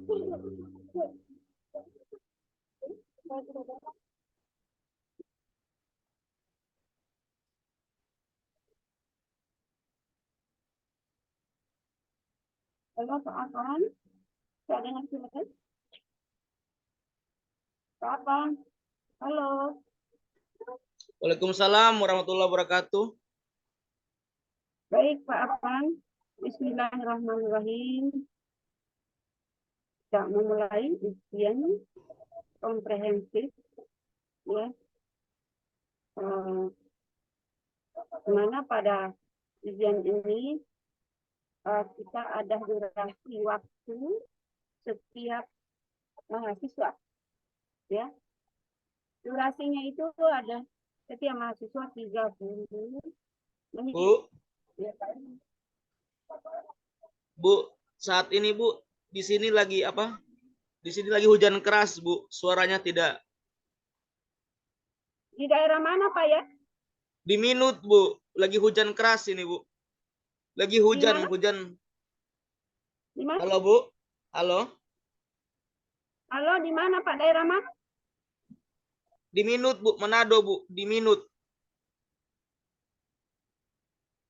Halo, Pak Afan. Saya dengar silakan. Pak Afan. Halo. Waalaikumsalam warahmatullahi wabarakatuh. Baik, Pak Afan. Bismillahirrahmanirrahim. Kita memulai ujian komprehensif, ya. Dimana pada ujian ini kita ada durasi waktu setiap mahasiswa, ya. Durasinya itu ada setiap mahasiswa 30 menit. Bu, Ya, Bu, saat ini Bu, di sini lagi apa? Di sini lagi hujan keras, Bu. Suaranya tidak. di daerah mana, Pak, ya? Di minut, Bu. Lagi hujan keras ini, Bu. Lagi hujan, mana? hujan. Di mana? Halo, Bu. Halo. Halo, di mana, Pak? Daerah mana? Di minut, Bu. Manado, Bu. Di minut.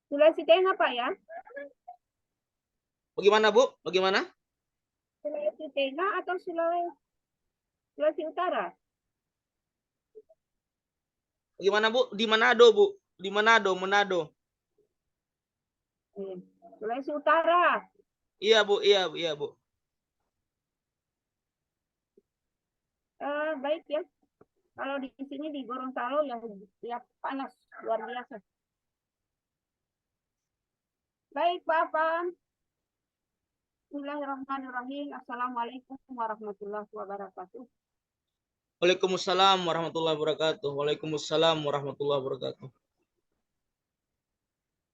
Sulawesi Tengah, Pak, ya? Bagaimana, Bu? Bagaimana? Sulawesi Tengah atau Sulawesi Utara? Bagaimana, Bu? Di Manado, Bu. Di Manado, Manado. Sulawesi Utara. Iya, Bu. Iya, iya, Bu. Baik, ya. Kalau di sini di Gorontalo ya panas luar biasa. Baik, Pak Afan. Bismillahirrahmanirrahim. Assalamualaikum warahmatullahi wabarakatuh. Waalaikumsalam warahmatullahi wabarakatuh. Waalaikumsalam warahmatullahi wabarakatuh.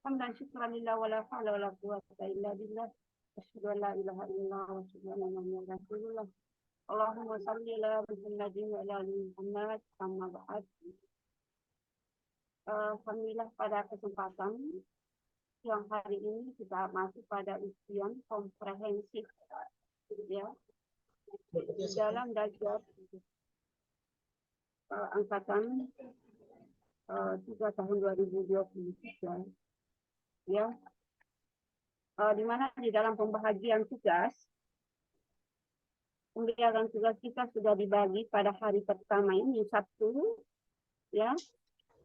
Hamdan syukran lillah wa la haula wa la quwwata illa billah. Asyhadu an la ilaha illallah wa asyhadu anna Muhammadan rasulullah. Allahumma shalli ala Muhammadin wa ala ali Muhammad. Amma ba'd. Alhamdulillah pada kesempatan yang hari ini kita masuk pada ujian komprehensif, ya, dalam dasar angkatan 3 tahun 2023, ya, di mana di dalam pembagian tugas kita sudah dibagi pada hari pertama ini Sabtu, ya,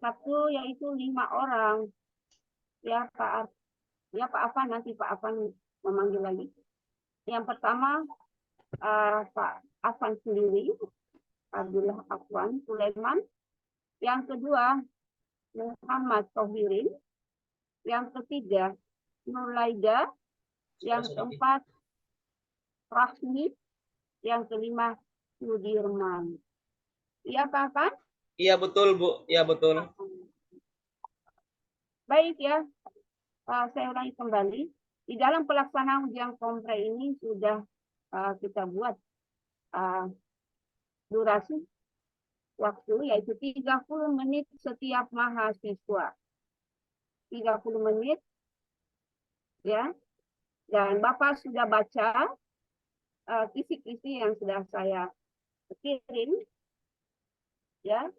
Sabtu yaitu 5 orang, ya Pak Afan, nanti Pak Afan memanggil lagi. Yang pertama Pak Afan sendiri, Abdullah Afwan Sulaiman. Yang kedua Muhammad Tohirin. Yang ketiga Nurlaida. Yang keempat Rahmi. Yang kelima Sudirman. Iya Pak Afan? Iya betul, Bu. Iya betul. Baik, ya. Saya ulangi kembali. Di dalam pelaksanaan ujian kompre ini sudah kita buat durasi waktu yaitu 30 menit setiap mahasiswa. 30 menit, ya. Dan Bapak sudah baca kisi-kisi yang sudah saya kirim, ya.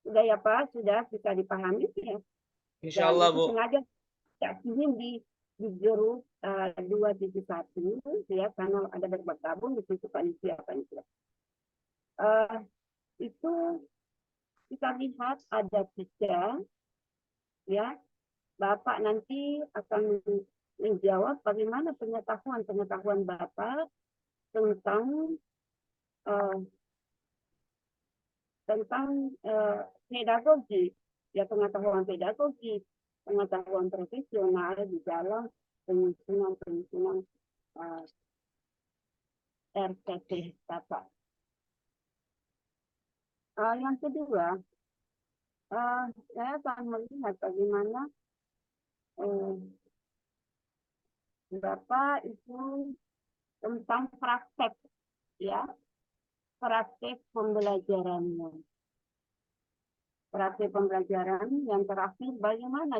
Sudah ya Pak, sudah bisa dipahami ya. Insya Allah, Bu. Sengaja saya kirim di grup 2.1, ya, karena ada bergabung di situ panitia. Itu kita lihat ada 3, ya. Bapak nanti akan menjawab bagaimana pengetahuan Bapak tentang pedagogi, ya, pengetahuan pedagogi, pengetahuan profesional di dalam penyusunan RPP Bapak. Yang kedua, saya akan melihat bagaimana Bapak itu tentang praktek, ya, praktek pembelajarannya. Praktek pembelajaran yang terakhir bagaimana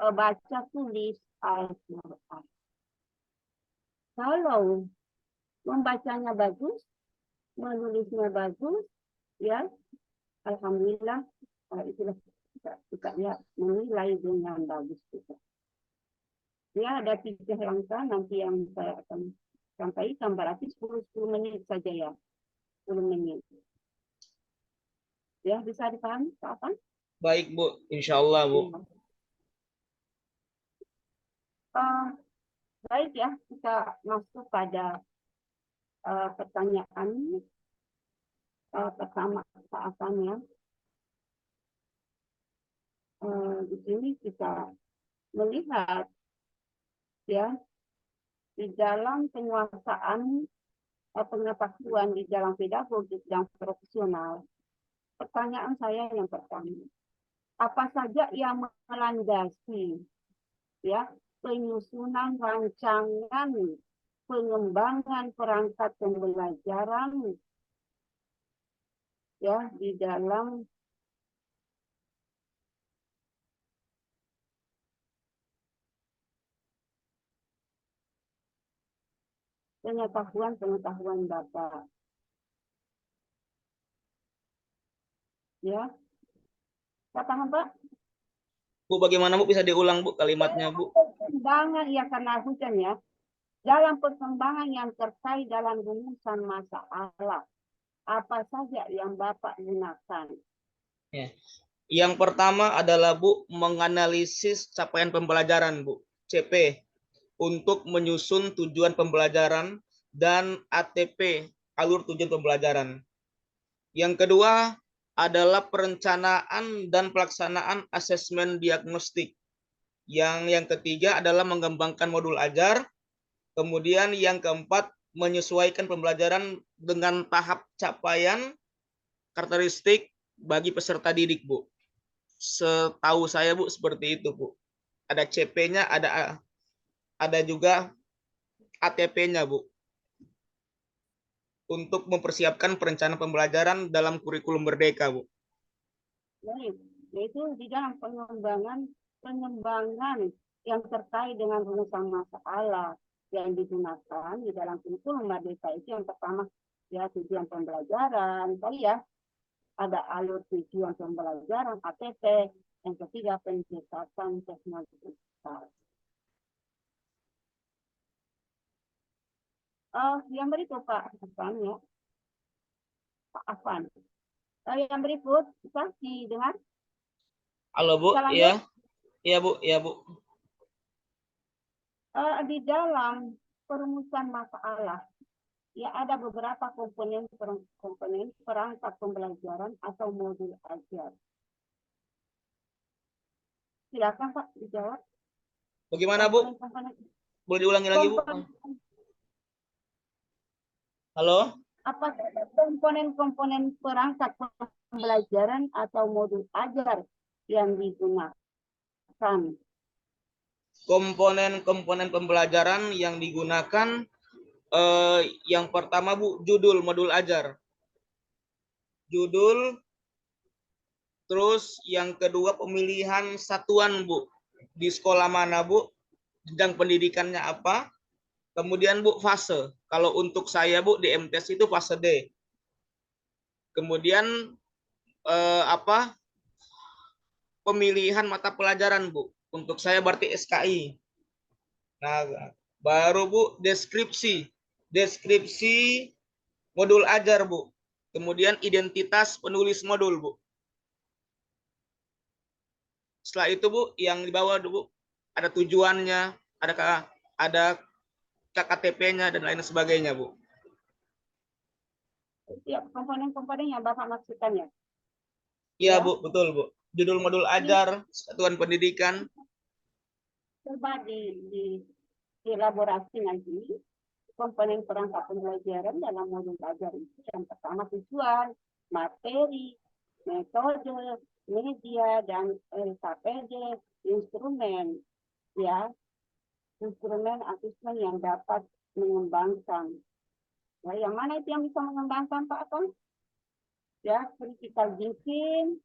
baca tulis Al-Quran. Kalau Membacanya bagus, menulisnya bagus, ya, alhamdulillah, itulah kita ya menilai dengan bagus juga. Ya, ada 3 langkah nanti yang saya akan sampaikan, berarti 10 menit saja ya, 10 menit. Ya, bisa dipahami Pak Afan? Baik, Bu. Insya Allah, Bu. Baik ya, kita masuk pada pertanyaan pertama Pak Afan ya. Di sini kita melihat ya di dalam penguasaan pengetahuan di dalam pedagogik dan profesional. Pertanyaan saya yang pertama, apa saja yang melandasi ya penyusunan rancangan pengembangan perangkat pembelajaran ya di dalam pengetahuan Bapak. Ya. Pak paham, Pak? Bu, bagaimana Bu? Bisa diulang, Bu, kalimatnya, Bu? Perkembangan ya karena hujan ya. Dalam perkembangan yang terkait dalam rumusan masalah, apa saja yang Bapak gunakan? Ya. Yang pertama adalah Bu, menganalisis capaian pembelajaran, Bu. CP. Untuk menyusun tujuan pembelajaran dan ATP, alur tujuan pembelajaran. Yang kedua adalah perencanaan dan pelaksanaan asesmen diagnostik. Yang ketiga adalah mengembangkan modul ajar. Kemudian yang keempat, menyesuaikan pembelajaran dengan tahap capaian karakteristik bagi peserta didik, Bu. Setahu saya, Bu, seperti itu, Bu. Ada CP-nya, ada juga ATP-nya, Bu. Untuk mempersiapkan perencanaan pembelajaran dalam kurikulum Merdeka, Bu. Baik, yaitu di dalam pengembangan yang terkait dengan rumusan masalah yang digunakan di dalam kurikulum Merdeka itu yang pertama ya tujuan pembelajaran, tadi ya ada alur tujuan pembelajaran ATP, yang ketiga peningkatan teknologi. Yang berikut Pak Afan ya, Pak Afan. Yang berikut bisa didengar? Halo, Bu. Iya. Iya, Bu. Iya, Bu. Di dalam perumusan masalah ya ada beberapa komponen perangkat pembelajaran atau modul ajar. Silakan Pak dijawab. Bagaimana, Bu? Boleh diulangi lagi, Bu? Halo? Apa komponen perangkat pembelajaran atau modul ajar yang digunakan? Komponen pembelajaran yang digunakan yang pertama, Bu, judul modul ajar. Judul, terus yang kedua pemilihan satuan, Bu. Di sekolah mana, Bu? Jenjang pendidikannya apa? Kemudian, Bu, fase. Kalau untuk saya, Bu, di MTS itu fase D. Kemudian pemilihan mata pelajaran, Bu. Untuk saya berarti SKI. Nah, baru Bu, deskripsi modul ajar, Bu. Kemudian identitas penulis modul, Bu. Setelah itu, Bu, yang di bawah, Bu, ada tujuannya, ada KKTP-nya dan lain sebagainya, Bu. Ya, komponen-komponen yang Bapak maksudkan ya. Iya, Bu, betul, Bu. Judul modul ajar, satuan pendidikan. Coba dielaborasi nanti komponen perangkat pembelajaran dalam modul ajar itu yang pertama tujuan, materi, metode, media, dan KPD, instrumen, ya, instrumen asesmen yang dapat mengembangkan. Ya, yang mana itu yang bisa mengembangkan Pak Aton? Ya, critical thinking,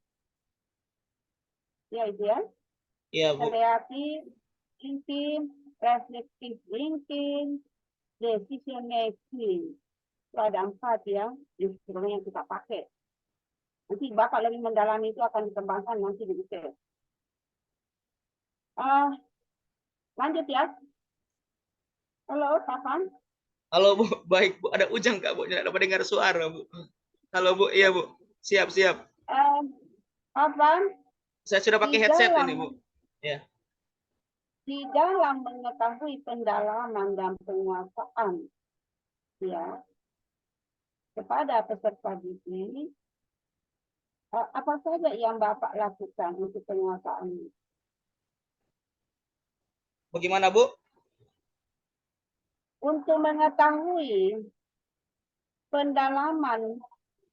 ya itu ya. Iya, Bu. Kreatif thinking, reflective thinking, decision making. Itu ada 4 ya instrumen yang kita pakai. Nanti Bapak lebih mendalami itu akan dikembangkan nanti di detail. Lanjut ya. Halo, Tapan. Halo Bu, baik Bu. Ada Ujang Kak Bu, tidak dapat dengar suara Bu. Halo Bu, iya Bu. Siap, siap. Tapan, Saya sudah pakai headset ini Bu. Ya. di dalam mengetahui pendalaman dan penguasaan ya kepada peserta didik, apa saja yang Bapak lakukan untuk penguasaan ini? Bagaimana Bu? Untuk mengetahui pendalaman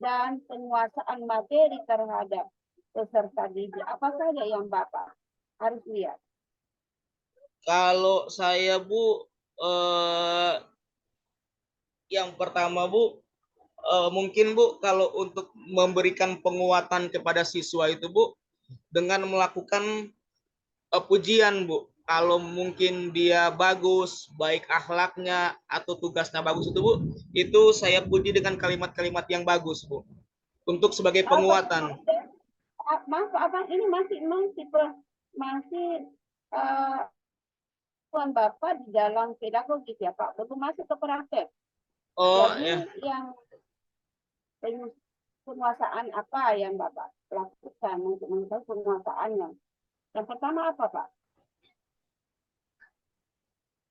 dan penguasaan materi terhadap peserta didik, apa saja yang Bapak harus lihat? Kalau saya Bu, yang pertama Bu, mungkin Bu, kalau untuk memberikan penguatan kepada siswa itu Bu, dengan melakukan pujian Bu. Kalau mungkin dia bagus, baik akhlaknya atau tugasnya bagus itu Bu, itu saya puji dengan kalimat-kalimat yang bagus Bu. Untuk sebagai penguatan. Maaf, apa ini masih tuan Bapak di dalam pedagogik ya Pak, belum masuk ke praktek. Oh Jadi ya. yang penguasaan apa yang Bapak lakukan untuk mengetahui penguasaannya? Yang pertama apa Pak?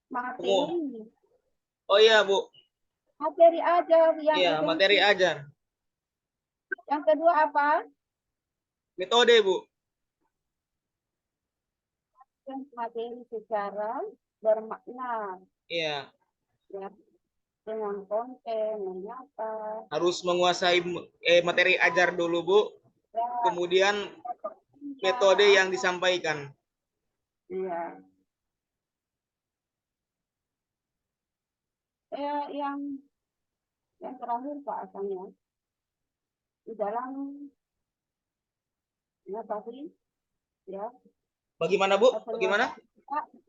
Materi. Oh iya Bu. Materi ajar yang Iya, materi ajar. Yang kedua apa? Metode Bu. Yang materi secara bermakna. Iya. Ya, dengan konten menyapa. Harus menguasai materi ajar dulu Bu. Ya, Kemudian metode yang disampaikan. iya. Yang terakhir Pak asalnya di dalam tadi ya. Bagaimana Bu? Bagaimana?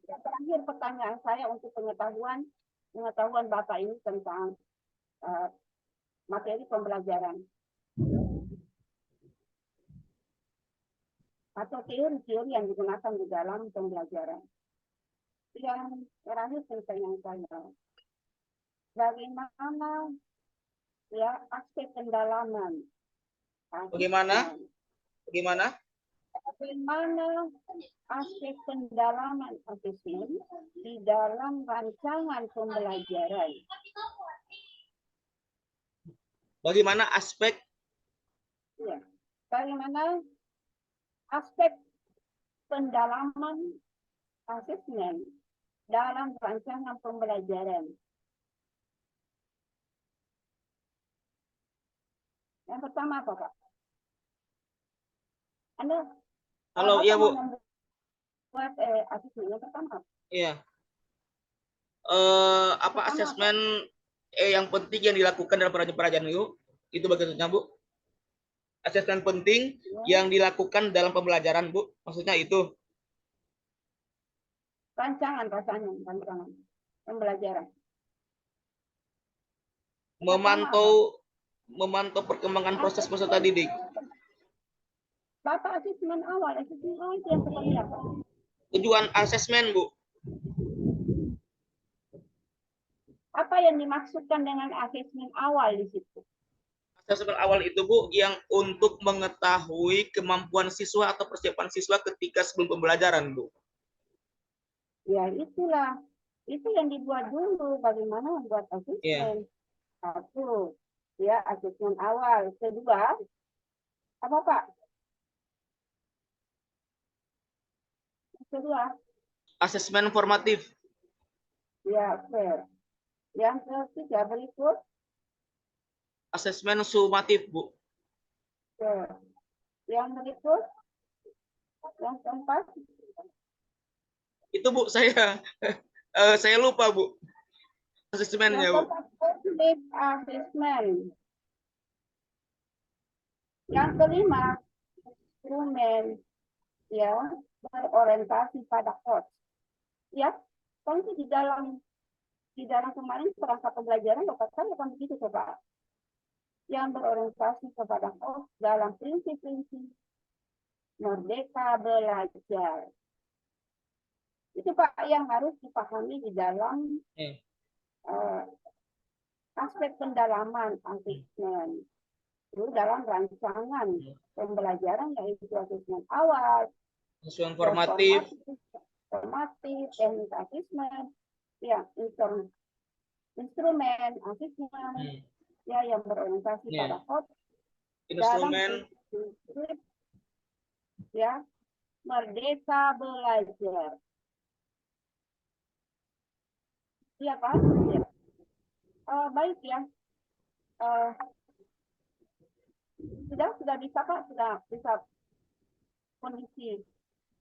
Yang terakhir pertanyaan saya untuk pengetahuan Bapak ini tentang materi pembelajaran atau teori-teori yang digunakan di dalam pembelajaran. Yang terakhir pertanyaan saya, bagaimana ya aspek pendalaman? Bagaimana aspek pendalaman asesmen di dalam rancangan pembelajaran? Bagaimana aspek? Ya, bagaimana aspek pendalaman asesmen dalam rancangan pembelajaran? Yang pertama apa Pak? Halo, iya Bu. Buat asesmen yang pertama. Iya. Apa asesmen yang penting yang dilakukan dalam pelajaran itu? Itu bagaimana Bu? Asesmen penting yang dilakukan dalam pembelajaran Bu, maksudnya itu? Rancangan pembelajaran. Memantau perkembangan proses peserta didik. Bapak asesmen awal itu yang seperti apa? Tujuan asesmen Bu. Apa yang dimaksudkan dengan asesmen awal di situ? Asesmen awal itu Bu yang untuk mengetahui kemampuan siswa atau persiapan siswa ketika sebelum pembelajaran Bu. Ya itulah, itu yang dibuat dulu, bagaimana membuat asesmen. Satu, ya asesmen awal. Kedua, apa Pak? Kedua, asesmen formatif. Ya, fair. Yang ketiga berikut, asesmen sumatif Bu. fair. Yang berikut, yang keempat, itu Bu saya saya lupa Bu asesmennya Bu. Assessment. Yang kelima, instrumen ya berorientasi pada coach. Ya, tentu di dalam di dalam kemarin perangkat pembelajaran Bapak saya kan begitu Pak, yang berorientasi kepada dalam prinsip-prinsip merdeka belajar. Itu Pak yang harus dipahami di dalam uh, aspek pendalaman asesmen. Itu dalam rancangan pembelajaran yaitu asesmen awal, formatif, teknik asesmen, ya instrumen asesmen, ya yang berorientasi pada instrumen, dalam ya merdeka belajar. Iya Pak? Ya. Baik ya. Sudah bisa Pak? Sudah bisa kondisi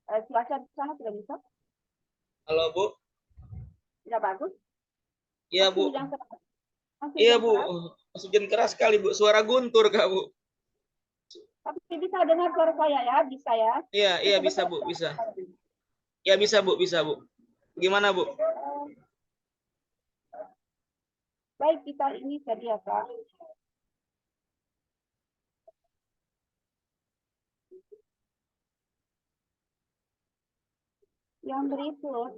cuaca di sana sudah bisa? Halo Bu? Sudah bagus? Iya Bu. Masih Iya Bu. keras? Masih hujan keras sekali Bu. Suara guntur Kak Bu. Tapi bisa dengar suara saya ya? Bisa ya? Iya bisa Bu, bisa. Ya bisa Bu, bisa Bu. Gimana Bu? Baik, kita ini tadi ya Pak. Yang berikut,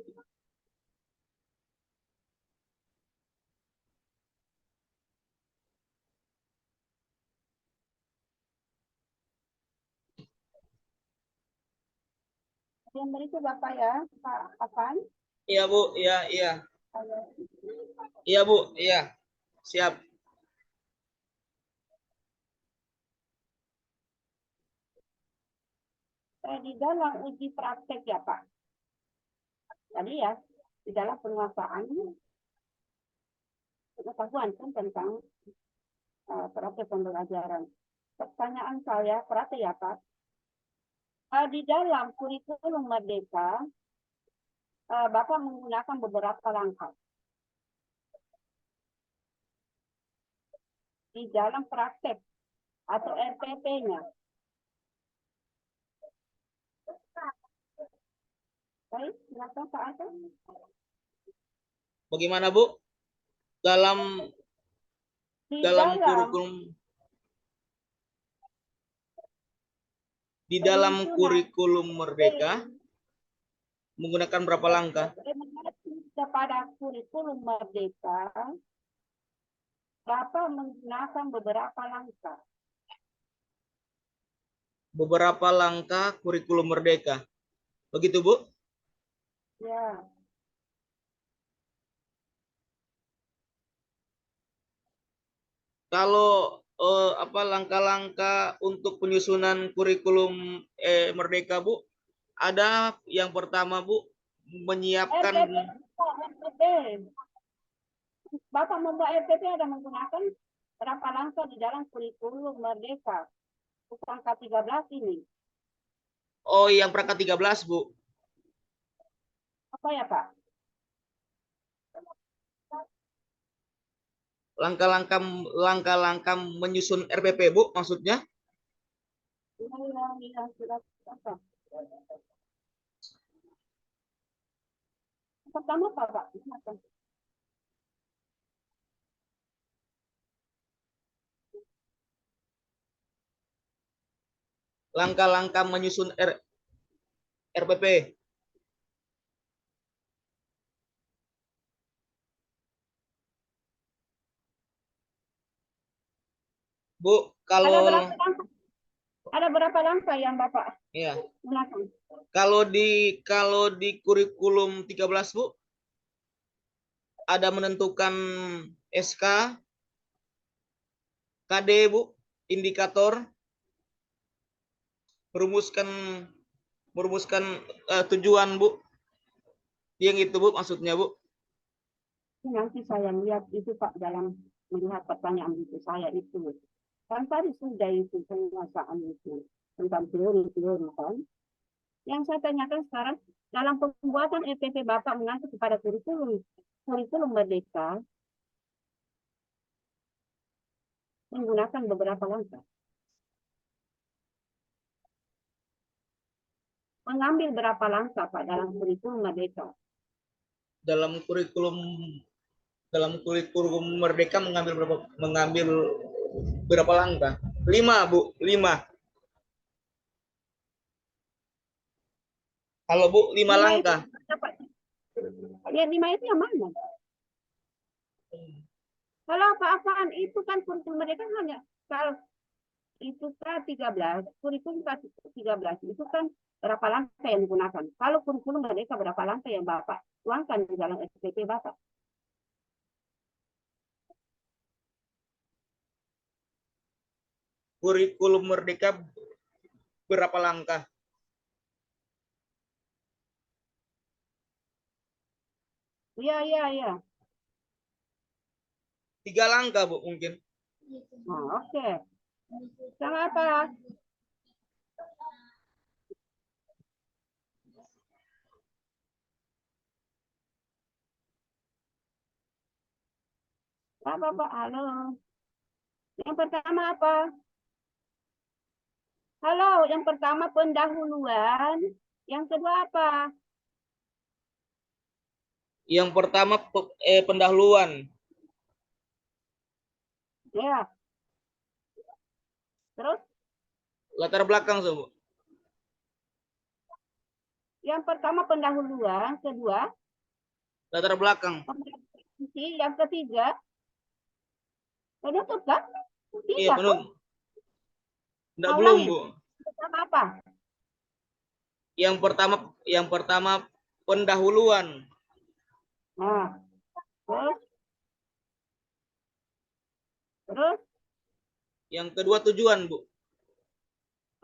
Bapak ya, Pak Afan. Iya Bu, iya. Iya Bu, iya. Siap. Di dalam uji praktek ya Pak. Tadi ya, di dalam penguasaan pengetahuan kan tentang praktek pembelajaran. Pertanyaan saya, praktek ya Pak. Di dalam kurikulum Merdeka, Bapak menggunakan beberapa langkah. Di dalam praktek atau RPP-nya. Baik, silakan Pak Afan. Bagaimana Bu? Dalam kurikulum di dalam kurikulum Merdeka menggunakan berapa langkah? Kepada kurikulum Merdeka, Bapak menggunakan beberapa langkah. Beberapa langkah kurikulum Merdeka. Begitu Bu? Ya. Kalau langkah-langkah untuk penyusunan kurikulum Merdeka Bu, ada yang pertama Bu, menyiapkan RPP. Bapak membuat RPP ada menggunakan berapa langkah di dalam kurikulum Merdeka. Bukan K13 ini. Oh, yang perangkat 13 Bu. Apa ya Pak? Langkah-langkah menyusun RPP Bu maksudnya? Iya, sudah. Pertama Pak. Langkah-langkah menyusun RPP. Bu, kalau ada berapa langkah yang Bapak ya. gunakan? Kalau di kurikulum 13 Bu, ada menentukan SK, KD Bu, indikator, merumuskan tujuan Bu. Yang itu Bu maksudnya Bu. Nanti saya lihat itu Pak dalam melihat pertanyaan itu saya itu. Kan tadi sudah itu penguasaan itu tentang teori-teori kan. Yang saya tanyakan sekarang dalam pembuatan EPP Bapak mengacu kepada kurikulum Merdeka menggunakan beberapa langkah. Mengambil berapa langkah Pak dalam kurikulum Merdeka? Dalam kurikulum Dalam kurikulum Merdeka mengambil berapa langkah? 5, Bu. 5. Kalau Bu 5 Lima itu langkah. dapat. Ya, 5 itu yang mana? Kalau apa-apaan itu kan kurikulum mereka hanya kalau itu kan 13, kurikulum 13 itu kan berapa langkah yang digunakan. Kalau kurikulum mereka berapa langkah yang Bapak tuangkan di dalam SPP Bapak. Kurikulum Merdeka berapa langkah? Iya, iya, iya. 3 langkah, Bu, mungkin. Oh, oke. Sama apa? Apa, Pak? Halo. Yang pertama apa? Halo, yang pertama pendahuluan. Yang kedua apa? Yang pertama pendahuluan. Ya, terus Latar belakang, Bu. yang pertama pendahuluan, kedua Latar belakang. yang ketiga penutup kan? Iya, Tiga tuh. penuh. Enggak, Mau belum, ulangi. Bu. Pertama apa? Yang pertama pendahuluan. Nah, terus, terus Yang kedua tujuan, Bu.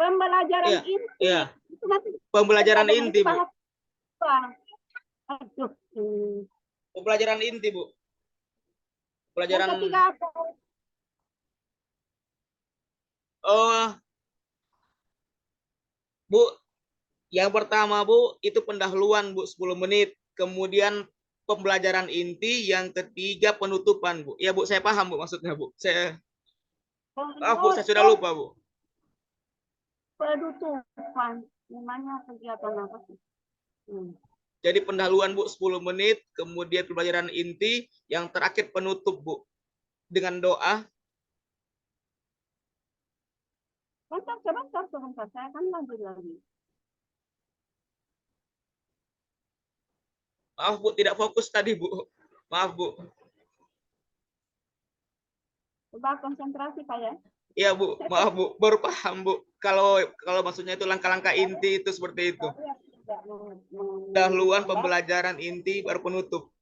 pembelajaran Iya, inti. iya. Itu nanti Pembelajaran dengan inti, Bu. bahasa apa? Aduh. Pembelajaran inti, Bu. Yang Pelajaran ketiga apa? oh, Bu, yang pertama, Bu, itu pendahuluan, Bu, 10 menit. Kemudian pembelajaran inti, yang ketiga penutupan, Bu. Ya, Bu, saya paham, Bu, maksudnya, Bu. Bu, saya sudah Penutup. lupa, Bu. Penutupan. Namanya kegiatan apa sih? Jadi pendahuluan, Bu, 10 menit, kemudian pembelajaran inti, yang terakhir penutup, Bu. Dengan doa. Sebentar. Saya akan lanjut lagi. Maaf, Bu, tidak fokus tadi, Bu. Maaf, Bu. Coba konsentrasi, Pak ya. Iya, Bu. Maaf, Bu. Baru paham, Bu. Kalau maksudnya itu langkah-langkah inti itu seperti itu. Saya tidak Pendahuluan, menambah. pembelajaran inti, baru penutup.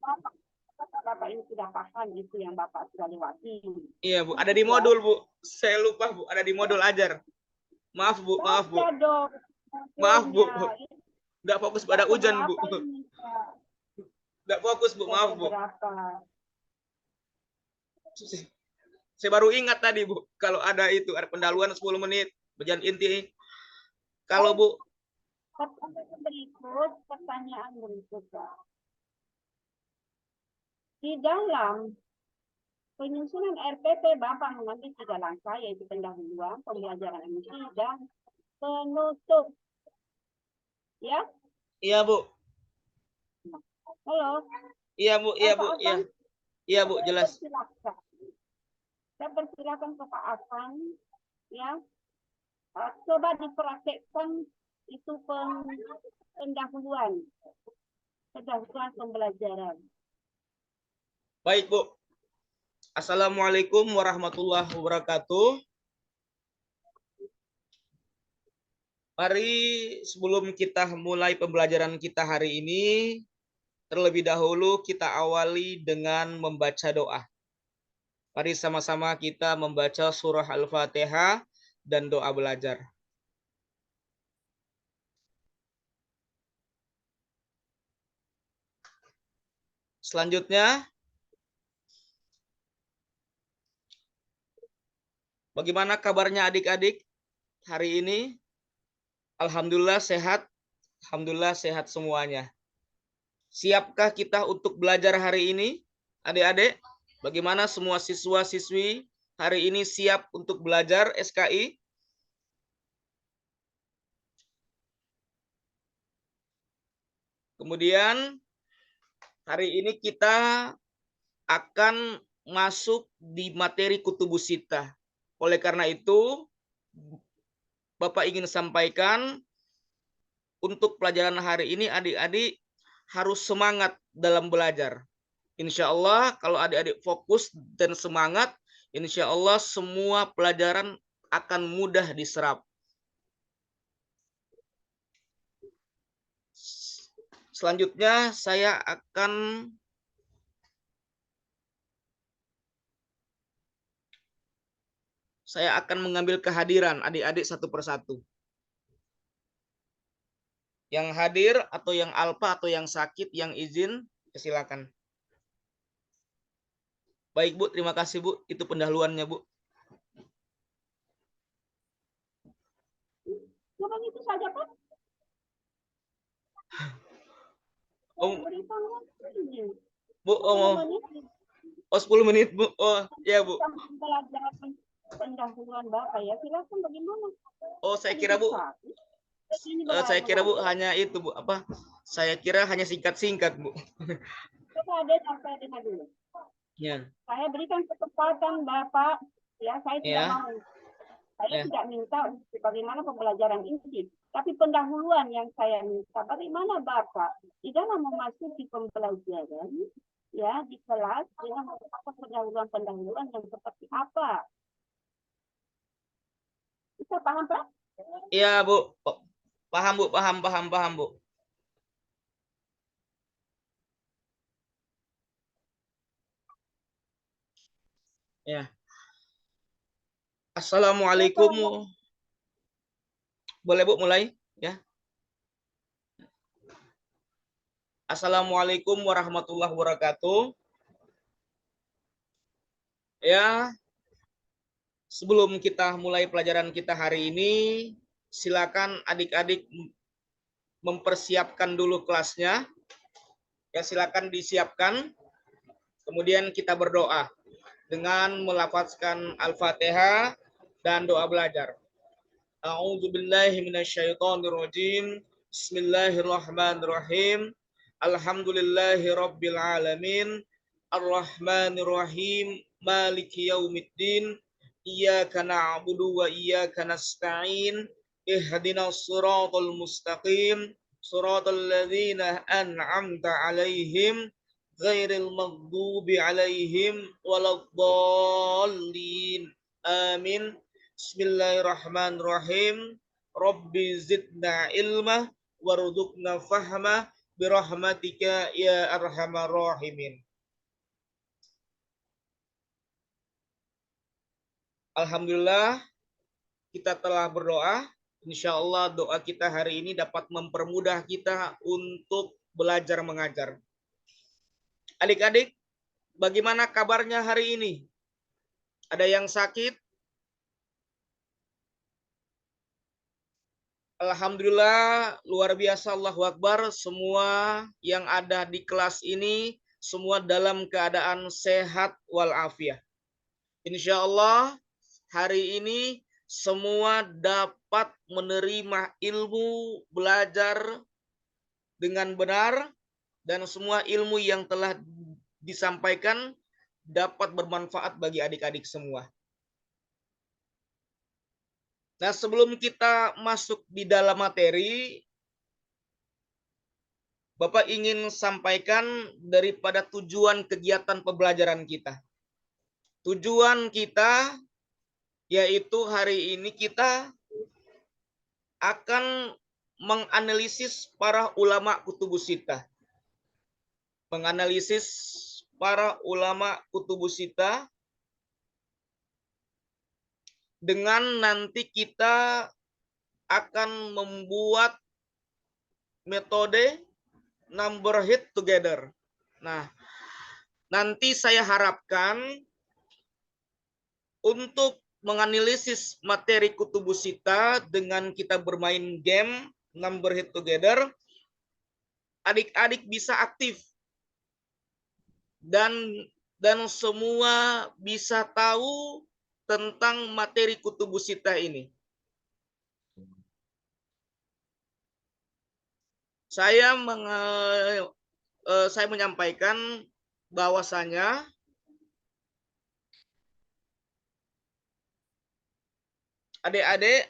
Bapak ini sudah paham itu yang Bapak sudah lewati. Iya, Bu. Ada Itu di ya. modul, Bu. Saya lupa, Bu. Ada di modul ajar. Maaf, Bu. Maaf, Bu. Baca dong Maaf, Bu. hasilnya. Nggak fokus Sudah pada hujan, Bu. keberapa ini, Pak? Nggak fokus, Bu. Sudah Maaf, Bu. keberapa? Saya baru ingat tadi, Bu. Kalau ada itu, ada pendahuluan 10 menit. Bagian inti. Kalau, Bu. Pertanyaan berikut, Pak. Di dalam penyusunan RPP, Bapak mengambil 3 langkah, yaitu pendahuluan, pembelajaran inti, dan penutup. Ya, Iya, Bu. halo. Iya, Bu. Iya, Bu. Bapak Iya. Afan, Iya, Bu. saya Jelas. persilakan. Saya persilakan ke Pak Afan, ya. Coba dipraktekkan itu pendahuluan pembelajaran. Baik, Bu. Assalamualaikum warahmatullahi wabarakatuh. Mari sebelum kita mulai pembelajaran kita hari ini, terlebih dahulu kita awali dengan membaca doa. Mari sama-sama kita membaca surah Al-Fatihah dan doa belajar. Selanjutnya, bagaimana kabarnya adik-adik hari ini? Alhamdulillah sehat. Alhamdulillah sehat semuanya. Siapkah kita untuk belajar hari ini? Adik-adik, bagaimana semua siswa-siswi hari ini siap untuk belajar SKI? Kemudian hari ini kita akan masuk di materi kutubus sittah. Oleh karena itu, Bapak ingin sampaikan untuk pelajaran hari ini adik-adik harus semangat dalam belajar. Insya Allah kalau adik-adik fokus dan semangat, insya Allah semua pelajaran akan mudah diserap. Selanjutnya saya akan mengambil kehadiran adik-adik satu persatu. Yang hadir atau yang alfa atau yang sakit, yang izin, silakan. Baik Bu, terima kasih Bu. Itu pendahuluannya Bu. Cuma itu saja Pak. Bu, 10 menit Bu. Oh, ya Bu. Pelajaran pendahuluan Bapak ya. Silakan bagaimana? Oh, saya kira Bu. Saya kira Bu hanya itu Bu. Apa? Saya kira hanya singkat-singkat Bu. Coba ada sampai dengar dulu. Ya. Saya berikan kesempatan Bapak. Ya, saya tidak mau. Saya tidak minta bagaimana pembelajaran ini. Tapi pendahuluan yang saya minta, bagaimana Bapak di dalam memasuki pembelajaran, ya di kelas dengan melakukan pendahuluan yang seperti apa? Bisa paham Pak? Iya Bu, paham Bu, paham Bu. Ya. Assalamualaikum. Boleh Bu mulai ya. Assalamualaikum warahmatullahi wabarakatuh. Ya, sebelum kita mulai pelajaran kita hari ini, silakan adik-adik mempersiapkan dulu kelasnya. Ya, silakan disiapkan. Kemudian kita berdoa dengan melafazkan Al-Fatihah dan doa belajar. A'udzubillahi minasyaitonirrajim. Bismillahirrahmanirrahim. Alhamdulillahi rabbil alamin. Ar-Rahmanirrahim. Maliki yaumiddin. Iyyaka na'budu wa iyyaka nasta'in. Ihdinas siratal mustaqim. Siratal ladzina an'amta 'alaihim ghairil maghdubi 'alaihim waladdallin. Amin. Bismillahirrahmanirrahim. Rabbi zidna ilma warzuqna fahma birahmatika ya arhamar rahimin. Alhamdulillah kita telah berdoa. Insya Allah doa kita hari ini dapat mempermudah kita untuk belajar mengajar. Adik-adik, bagaimana kabarnya hari ini? Ada yang sakit? Alhamdulillah, luar biasa, Allahu Akbar. Semua yang ada di kelas ini, semua dalam keadaan sehat walafiat. Insya Allah, hari ini semua dapat menerima ilmu, belajar dengan benar, dan semua ilmu yang telah disampaikan dapat bermanfaat bagi adik-adik semua. Nah, sebelum kita masuk di dalam materi, Bapak ingin sampaikan daripada tujuan kegiatan pembelajaran kita. Tujuan kita yaitu hari ini kita akan menganalisis para ulama kutubus sittah. Menganalisis para ulama kutubus sittah dengan nanti kita akan membuat metode number hit together. Nah, nanti saya harapkan untuk menganalisis materi kutubus sittah dengan kita bermain game number hit together, adik-adik bisa aktif dan semua bisa tahu tentang materi kutubus sittah ini. Saya menyampaikan bahwasanya Adik-adik,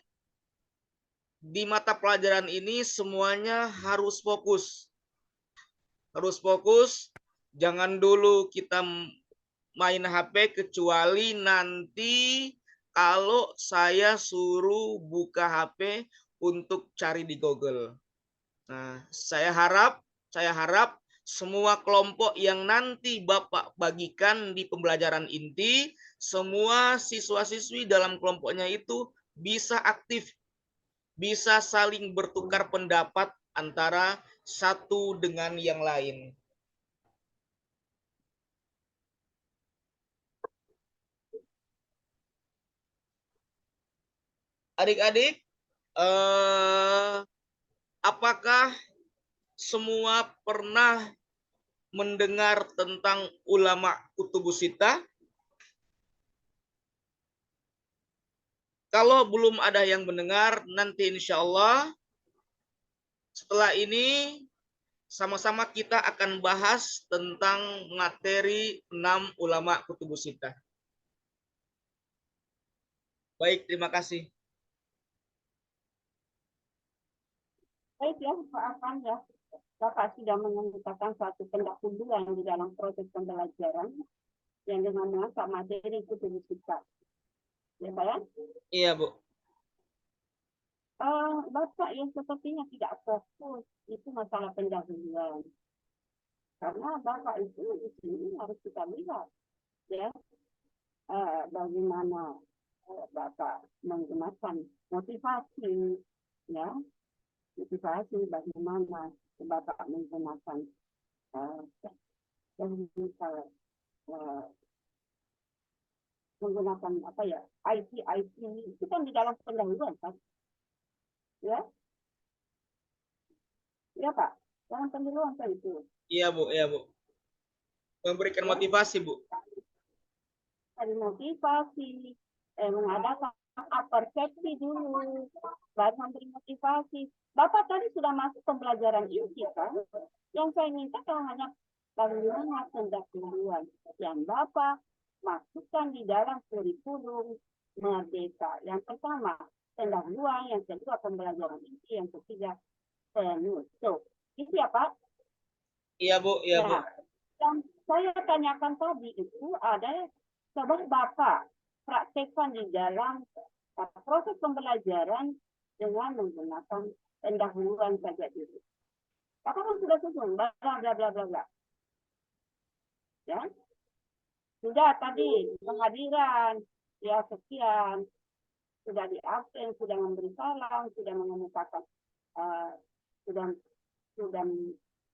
di mata pelajaran ini semuanya harus fokus. Harus fokus, jangan dulu kita main HP kecuali nanti kalau saya suruh buka HP untuk cari di Google. Nah, saya harap semua kelompok yang nanti Bapak bagikan di pembelajaran inti, semua siswa-siswi dalam kelompoknya itu bisa aktif, bisa saling bertukar pendapat antara satu dengan yang lain. Adik-adik, apakah semua pernah mendengar tentang ulama kutubus sittah? Kalau belum ada yang mendengar, nanti insya Allah setelah ini sama-sama kita akan bahas tentang materi 6 ulama kutubus sittah. Baik, terima kasih. Baik ya, Pak Afan ya. Bapak sudah mengemukakan suatu pendahuluan di dalam proses pembelajaran yang dengan mengangkat materi kutubus sittah. Ya, Pak ya? Iya, Bu. Bapak yang sepertinya tidak fokus itu masalah pendahuluan. Karena Bapak itu di sini harus kita lihat ya bagaimana Bapak menggunakan motivasi ya, motivasi bagaimana Bapak menggunakan misal menggunakan apa ya IT itu kan di dalam pendahuluan kan ya ya Pak dalam pendahuluan kan itu Iya, Bu. Iya, Bu. Memberikan ya motivasi, Bu. dari motivasi mengadakan persepsi dulu baru memberi motivasi. Bapak tadi sudah masuk pembelajaran inti kan yang saya minta kalau hanya bagaimana pendahuluan yang Bapak masukkan di dalam kurikulum merdeka. Yang pertama pendahuluan, yang kedua pembelajaran inti, yang ketiga penutup. Itu ya Pak? Iya, Bu. Iya, Bu. Nah, yang saya tanyakan tadi itu ada coba Bapak praktekkan di dalam proses pembelajaran dengan menggunakan pendahuluan saja dulu. Bapak kan sudah susun, bla bla bla bla bla. Ya, sudah tadi penghadiran, ya sekian, sudah di absen, sudah memberi salam, sudah mengemukakan, sudah sudah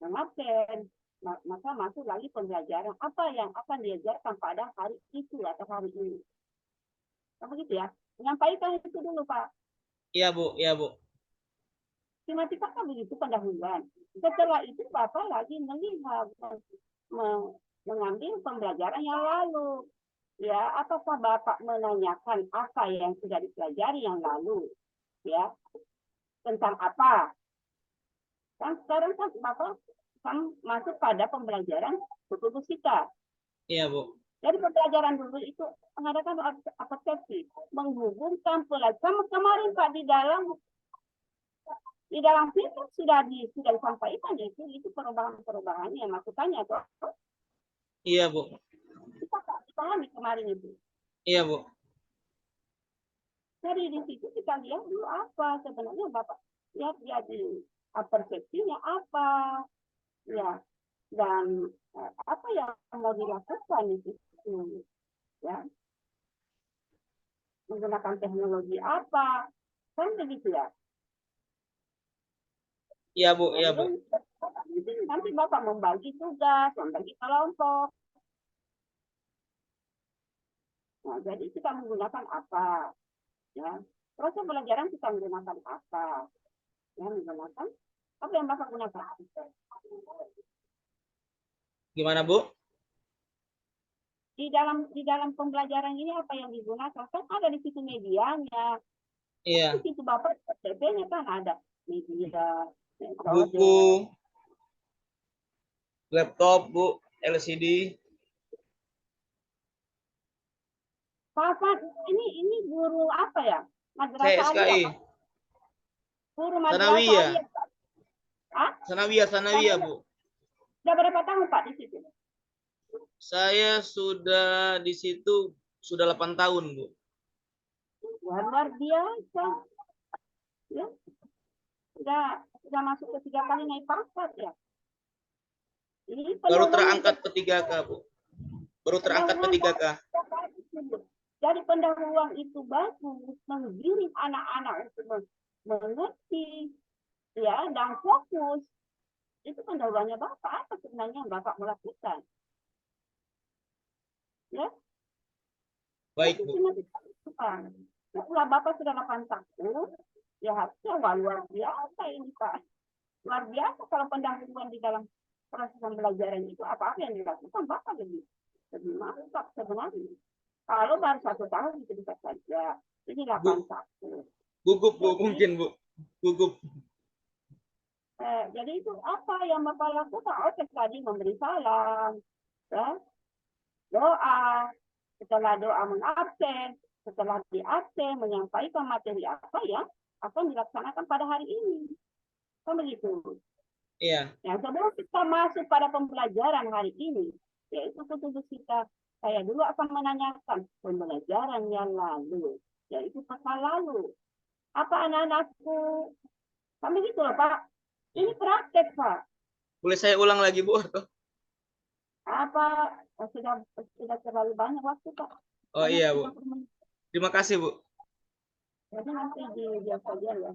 mengabsen, maka masuk lagi pembelajaran apa yang akan diajarkan pada hari itu atau hari ini. Nah, begitu ya. Menyampaikan itu dulu Pak. Iya, Bu. Iya, Bu. Sistematika kan begitu pendahuluan. Setelah itu Bapak lagi melihat mengambil pembelajaran yang lalu. Ya, apakah Bapak menanyakan apa yang sudah dipelajari yang lalu? Ya, tentang apa? Kan sekarang kan Bapak kan masuk pada pembelajaran kutubus sittah. Iya, Bu. Jadi pembelajaran dulu itu mengadakan persepsi, menghubungkan pelajaran kemarin Pak di dalam film sudah disampaikan itu perubahan yang masukannya tuh Iya, Bu. kita pahami kemarin itu. Iya, Bu. Jadi di situ kita lihat dulu apa sebenarnya Bapak lihat dia di persepsinya apa ya dan apa yang mau dilakukan itu ya menggunakan teknologi apa kan begitu ya. Iya, Bu. Iya, Bu. Nanti Bapak membagi tugas, membagi kelompok. Nah, jadi kita menggunakan apa? Ya, proses pembelajaran kita menggunakan apa? Ya, menggunakan apa yang Bapak gunakan? Gimana, Bu? Di dalam pembelajaran ini apa yang digunakan? Kan ada di situ medianya. Iya. Di situ Bapak PP-nya kan ada media, metode. Buku, laptop, Bu, LCD. Bapak ini guru apa ya? Saya Madrasah SKI. Aliyah, Pak. Guru madrasah Sanawiyah. Aliyah, Pak. Ah, Sanawiyah, Bu. sudah berapa tahun Pak di situ? Saya sudah di situ sudah 8 tahun, Bu. Wah, luar biasa. Ya, sudah masuk ke 3 kali naik pangkat ya. Ini Baru pendahuluan terangkat ke 3K, Bu. Baru terangkat ke 3K. Jadi pendahuluan itu bagus, menggiring anak-anak untuk mengerti, ya, dan fokus. Itu pendahuluannya Bapak. Apa sebenarnya yang Bapak melakukan? Ya, Baik, Bu. setelah Bapak sudah 8 tahun, ya harusnya luar biasa ini Pak. Luar biasa kalau pendahuluan di dalam proses pembelajaran itu apa-apa yang dilakukan Bapak lebih mantap sebenarnya. Kalau baru 1 tahun itu bisa saja. Ini 8 tahun. Gugup, Bu, mungkin, Bu. Gugup. Jadi itu apa yang Bapak lakukan? Oke, tadi memberi salam, ya, doa, setelah doa mengabsen, setelah diabsen menyampaikan materi apa yang akan dilaksanakan pada hari ini. Kan begitu. Iya. Ya, sebelum kita masuk pada pembelajaran hari ini, yaitu tugas kita, saya dulu akan menanyakan pembelajaran yang lalu, yaitu masa lalu. Apa anak-anakku? Kan begitu loh, Pak. Ini praktek, Pak. Boleh saya ulang lagi, Bu? Apa sudah terlalu banyak waktu, Pak? Oh iya, Bu. Terima kasih, Bu. Jadi nanti dia saja ya.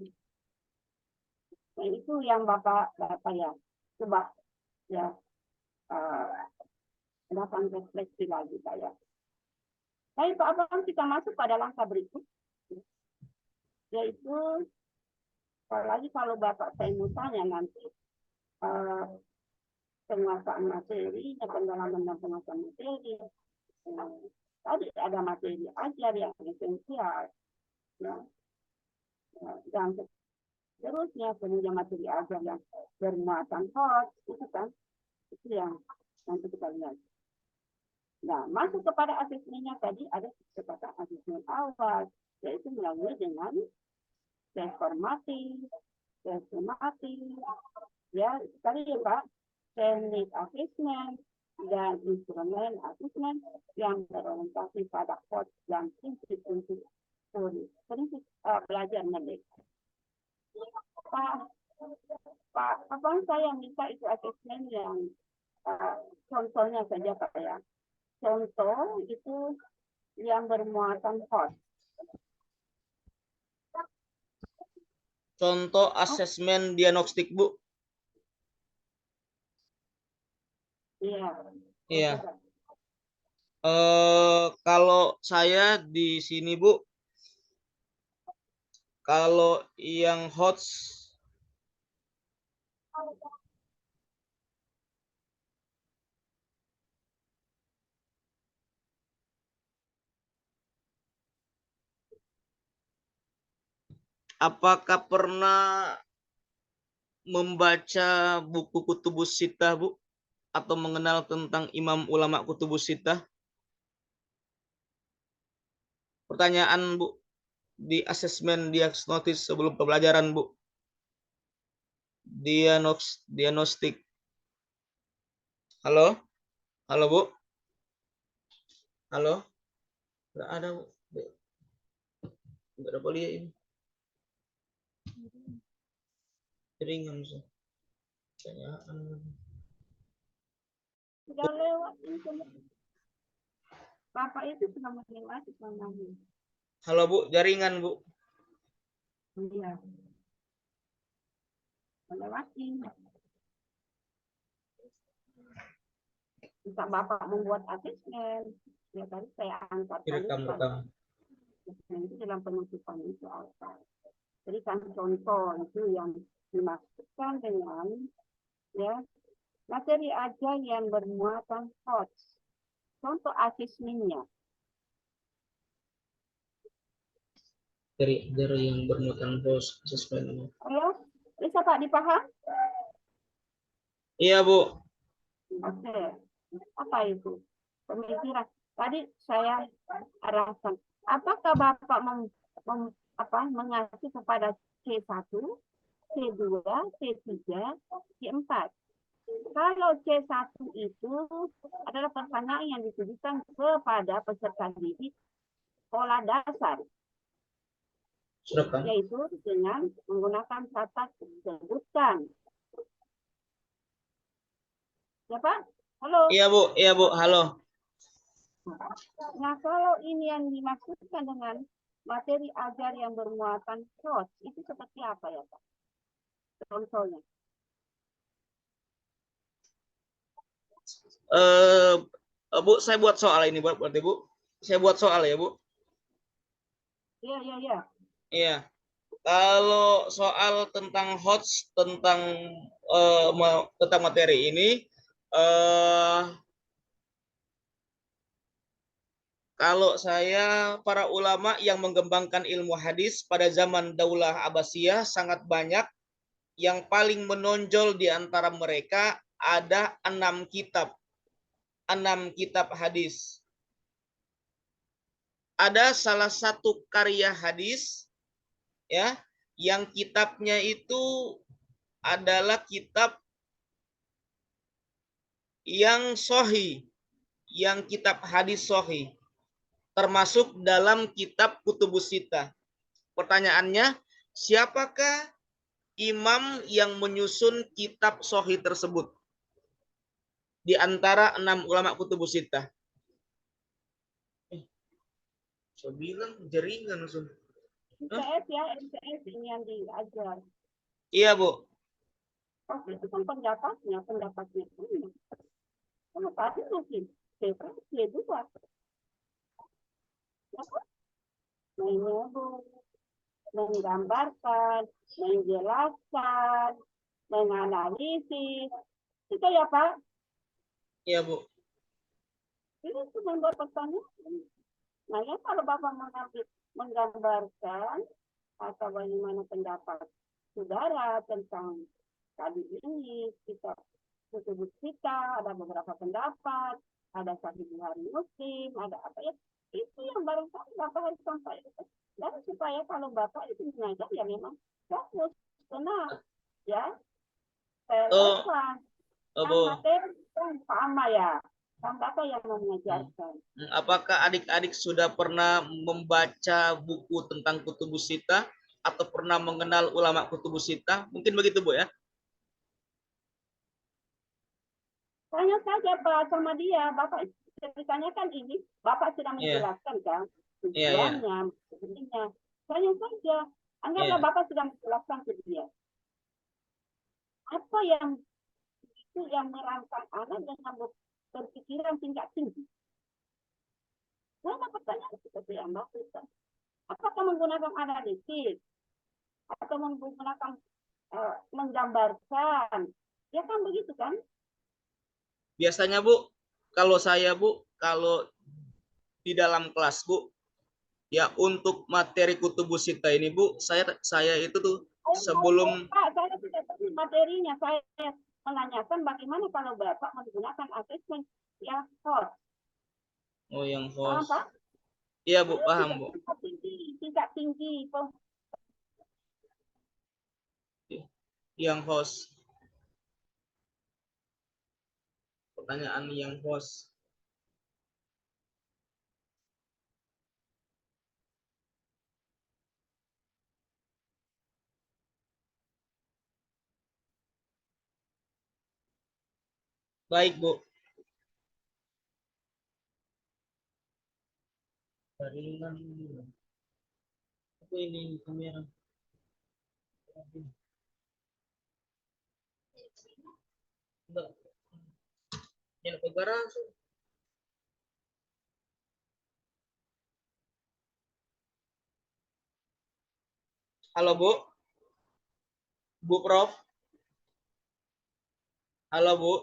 Nah, itu yang Bapak ya. Coba ya datang refleksi lagi saya. Baik, Pak Abang, kita masuk pada langkah berikut, yaitu apalagi kalau Bapak saya mau tanya nanti penguasaan materi, pendalaman dan penguasaan materi. Tadi ada materi ajar yang esensial, ya. Dan seterusnya kemudian materi ajar yang bermuatan hots, itu kan itu yang nanti kita lihat. Nah, masuk kepada asesmennya tadi ada kesepakatan asesmen awal, yaitu melalui dengan tes formatif, tes tematik, ya tadi ya Pak, teknik asesmen dan instrumen asesmen yang berorientasi pada HOT dan prinsip-prinsip belajar merdeka. Pak, apa saya minta itu asesmen yang contohnya saja Pak ya. Contoh itu yang bermuatan HOT. Contoh asesmen diagnostik, Bu. Iya. Iya. Kalau saya di sini, Bu, kalau yang HOTS apakah pernah membaca buku Kutubus Sittah, Bu? Atau mengenal tentang imam ulama Kutubus Sittah? Pertanyaan, Bu, di asesmen diagnostis sebelum pembelajaran, Bu. Diagnostik. Halo? Halo, Bu? Halo? Nggak ada, Bu. Nggak ada kuliah ini. Ringan, pertanyaan. Sudah lewat ini. Bapak itu sudah melewati selama. Halo, Bu, jaringan, Bu. Iya. Melewati. Bisa Bapak membuat asesmen. Ya tadi saya angkat. Rekam. Itu dalam penutupan itu apa? Berikan contoh itu yang dimaksudkan dengan ya materi ajar yang bermuatan HOTS. Contoh asesmennya. Dari yang bermuatan HOTS asesmen. Halo, bisa Pak dipaham? Iya, Bu. Oke. Apa itu? Pemikiran. Tadi saya arahkan. Apakah Bapak mengacu kepada C1, C2, C3, C4. Kalau C1 itu adalah pertanyaan yang ditujukan kepada peserta didik sekolah dasar, yaitu dengan menggunakan kata sebutkan. Ya Pak? Halo? Iya Bu, halo. Nah, kalau ini yang dimaksudkan dengan materi ajar yang bermuatan host, itu seperti apa ya Pak? Contohnya. Bu, saya buat soal ini berarti Bu. Saya buat soal ya Bu. Iya. Iya. Kalau soal tentang hots tentang materi ini, kalau saya para ulama yang mengembangkan ilmu hadis pada zaman Daulah Abbasiyah sangat banyak. Yang paling menonjol di antara mereka ada 6 kitab. 6 kitab hadis. Ada salah satu karya hadis ya, yang kitabnya itu adalah kitab yang sahih, yang kitab hadis sahih, termasuk dalam kitab Kutubus Sittah. Pertanyaannya, siapakah imam yang menyusun kitab sahih tersebut di antara 6 ulama Kutubus Sittah? Saya bilang jaringan langsung. MTS ya, MTS ini yang diajar. Iya Bu. Oh, itu kan pendapatnya. Kalau tadi mungkin C2. Menyebut, menggambarkan, menjelaskan, menganalisis. Itu ya Pak. Iya Bu. Ini cuma buat pertanyaan. Nah ya kalau Bapak menggambarkan atau bagaimana pendapat saudara tentang tadi ini, kita Kutubus Sittah, ada beberapa pendapat, ada Sahih Bukhari Muslim, ada apa ya, itu yang barangkali Bapak harus sampaikan. Dan supaya kalau Bapak itu mengajar ya memang fokus, benar, ya, relevan, kan materi kan sama ya, kan Bapak yang mengajarkan. Apakah adik-adik sudah pernah membaca buku tentang Kutubus Sittah atau pernah mengenal ulama Kutubus Sittah? Mungkin begitu Bu ya? Tanya saja Pak sama dia, Bapak ceritanya kan ini, Bapak sudah menjelaskan kan tujuannya, sebenarnya. Tanya saja, anggaplah Bapak sudah menjelaskan ke dia. Apa yang itu yang merangsang anak dengan berpikiran tingkat tinggi? Nama pertanyaan seperti yang Bapak. Apakah menggunakan analisis atau menggunakan menggambarkan? Ya kan begitu kan? Biasanya Bu, kalau saya Bu, kalau di dalam kelas Bu, ya untuk materi Kutubus Sittah ini Bu, saya itu tuh sebelum Pak, saya tidak tahu materinya. Saya menanyakan bagaimana kalau Bapak menggunakan asesmen yang host. Oh, yang Paham, host. Pak? Iya Bu, paham Bu. Tingkat tinggi. Yang host. Pertanyaan yang host. Baik Bu. Jaringan apa ini kamera? Enggak. Yang negara. Halo Bu. Bu Prof. Halo Bu.